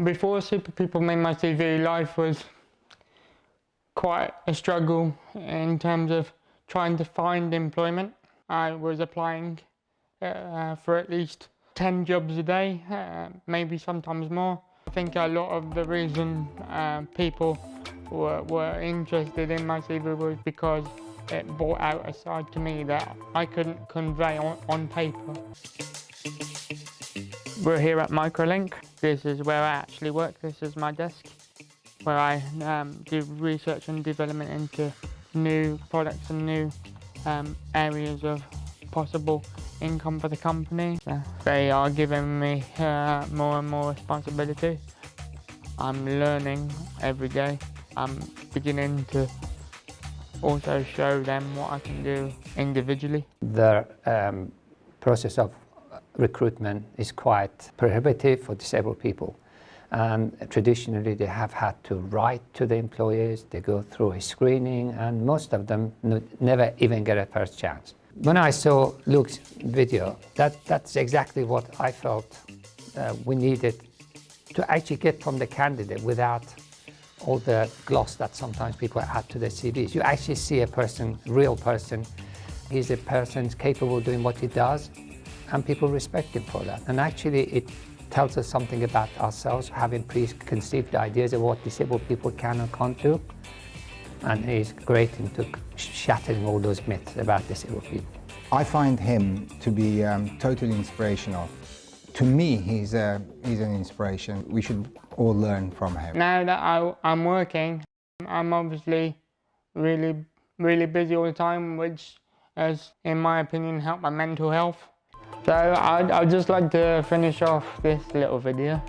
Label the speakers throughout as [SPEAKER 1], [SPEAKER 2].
[SPEAKER 1] Before Super People made my CV, life was quite a struggle in terms of trying to find employment. I was applying for at least 10 jobs a day, maybe sometimes more. I think a lot of the reason people were interested in my CV was because it brought out a side to me that I couldn't convey on paper. We're here at Microlink. This is where I actually work. This is my desk, where I do research and development into new products and new areas of possible income for the company. So they are giving me more and more responsibility. I'm learning every day. I'm beginning to also show them what I can do individually.
[SPEAKER 2] The process of recruitment is quite prohibitive for disabled people. Traditionally, they have had to write to the employers, they go through a screening, and most of them never even get a first chance. When I saw Luke's video, that's exactly what I felt we needed to actually get from the candidate without all the gloss that sometimes people add to their CVs. You actually see a person, real person. He's a person capable of doing what he does, and people respect him for that. And actually, it tells us something about ourselves, having preconceived ideas of what disabled people can and can't do. And he's great into shattering all those myths about disabled people.
[SPEAKER 3] I find him to be totally inspirational. To me, he's an inspiration. We should all learn from him.
[SPEAKER 1] Now that I'm working, I'm obviously really busy all the time, which has, in my opinion, helped my mental health. So I'd just like to finish off this little video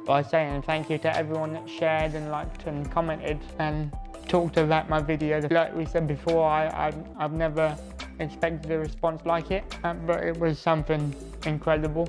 [SPEAKER 1] by saying thank you to everyone that shared and liked and commented and talked about my video. Like we said before, I've never expected a response like it, but it was something incredible.